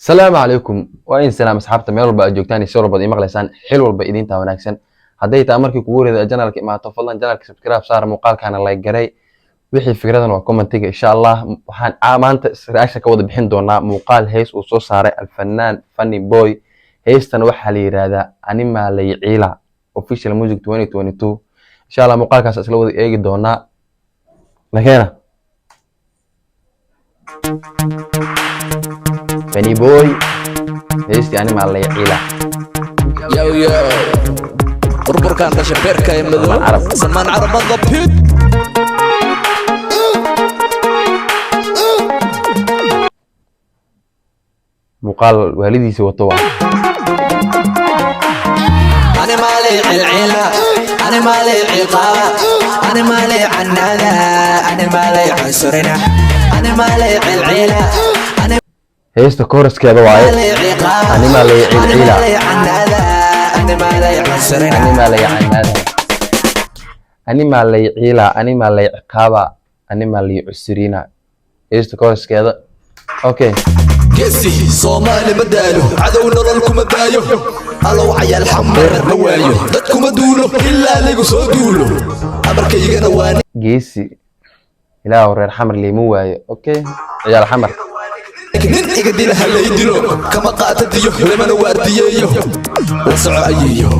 السلام عليكم وإن سلام أصحابتا meel walba aad joogtaan iyo si walba idin maqlaysaan xil walba idinta wanaagsan hadday taa markii kugu wareeda channelka imaato fadlan channelka subscribe saar muuqaalkana like garay wixii fikradan waa commentiga insha Allah waxaan maanta reaction ka wada bixin doonaa muuqaal hees uu soo saaray alfanaan Funny Boy heestan waxa la yiraahdaa Anima Layciila official music 2022 insha Allah muuqaalkaas isla wada eegi doonaa lakeena Funny Boy heesti Anima Layciila yo burburkan dasha beerka ee madow samaan carabada pit muuqaal waalidiisa wato waa Anima Layciila Anima Layciila Anima Laycanada Anima Laycansurina Anima Layciila heesta choruskeeda waaye Anima Layciila Anima Layciila Anima Layciqaaba Anima Laycusrina heesta choruskeeda okay كسي صومالي بدالو عدو نرلكم دايو الله وعيا الحمر نوايو دتكم دولو إلا ليقو صدولو أمرك يغانا واني geesi ilaa reer xamar leemu waaye okay ciyaal xamar نين إيقا لها اللي يدلو كما قاتديو لمن واردييو وسعو أييو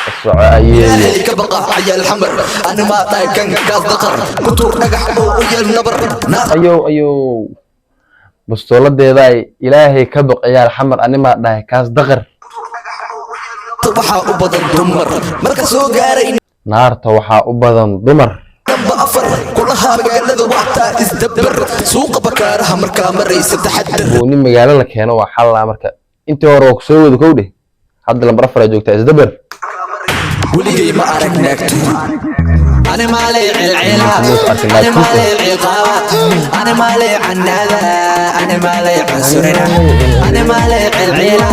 الصعاية كبقى عيا الحمر أنا ما طايقن كاس دقر كتور نقح ويا النبر أيو بستولديدا ilaahay ka baq ciyaal xamar anima dhahay kaas daqar waxa u badan dumar marka soo gaaray naarta waxa u badan dumar namba afar kulaha magaalada waxta isdabbar suuqa bakaaraha marka maraysa taxaddar nin magaalo la keeno waa xal marka intii hore oo soo wada kowdhe hadda lambar afar joogta isdabbar weligay ma arag naagto Anima Layciila Anima Layciqaaba Anima Laycanada Anima Laycansurina Anima Layciila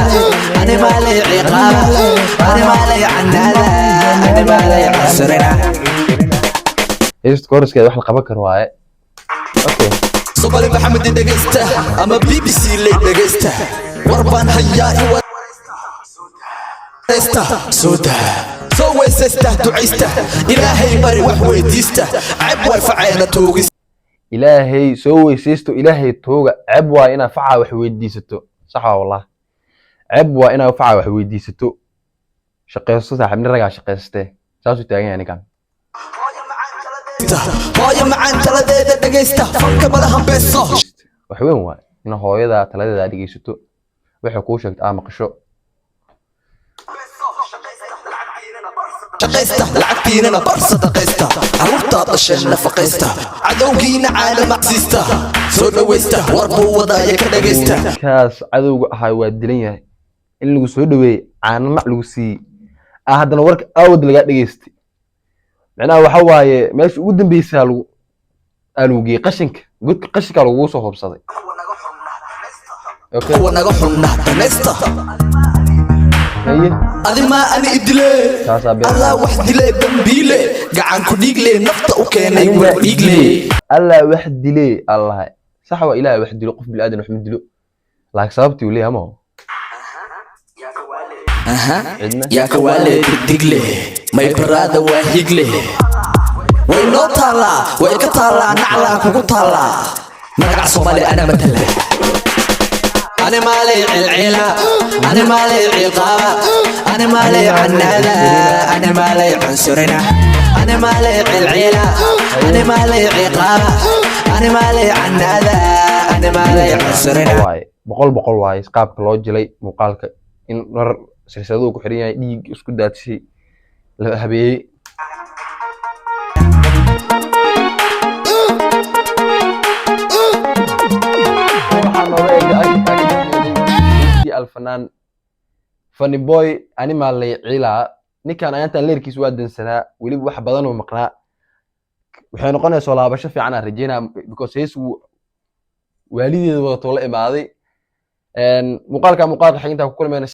Anima Layciqaaba Anima Laycanada Anima Laycansurina heesta choruskeeda wax la qaban karo waaye okay Somali Maxamed dhageysta ama BBC lay dhageysta warbaan hayaa سودا سوى سسته تعيسته إلهي بري وحويديسته عب وفعينا توغيس إلهي سوى سيستو إلهي توغا عب وإنا فعا وحويديستو صح والله عب وإنا فعا وحويديستو شقيستو صاحب نرجع شقيسته ساسو تاغي يعني كان هاي معان تلاديدا دغيسته فك بدهم بيسو وحوين واي إن هويدا تلاديدا دغيستو وحو كو شيغت مقشو شقيسته لعبتينا برصة دقيسته عروضة طشنا فقيسته عدوكينا عالم عسيسته سودويسته وربو وضايا كدقيسته كاس عدوغ هاي وادلين in lagu soo dhaweey aan ma lagu si hadana warka aawad laga dhageystay macnaha waxa waaye meesha ugu dambeysay aluugi qashinka godka qashinka lagu soo hobsaday okay wanaga xunna dameysta adima ani idile Allah wax dilay dambiile gacan ku dhiigle nafta u keenay war dhiigle Allah wax dilay Allah sax waa ilaahay wax dilo qof bil aadan wax ma dilo laakiin sababtii uu leeyahay ma يا كوالي تدقلي ما يبراد واهيقلي وينو طالا ويكا طالا نعلا كوكو طالا مقع صومالي أنا مثلا أنا مالي العيلة أنا مالي عقابة أنا مالي عنادة أنا مالي عنسرنا أنا مالي العيلة أنا مالي عقابة أنا مالي عنادة أنا مالي عنسرنا بقول واي سقابك لو جلي مقالك إن نر سلسلة ku xiran yahay dhiig isku daadshay la habeeyay alfanaan Funny Boy Anima Layciila ninkan ayanta leerkiis waa dansanaa waliba wax badan oo maqnaa waxay noqonaysaa laabasho fiican aan rajeynaa because heesu waalideeda wada tolo imaaday muuqaalka xigta ku kulmeen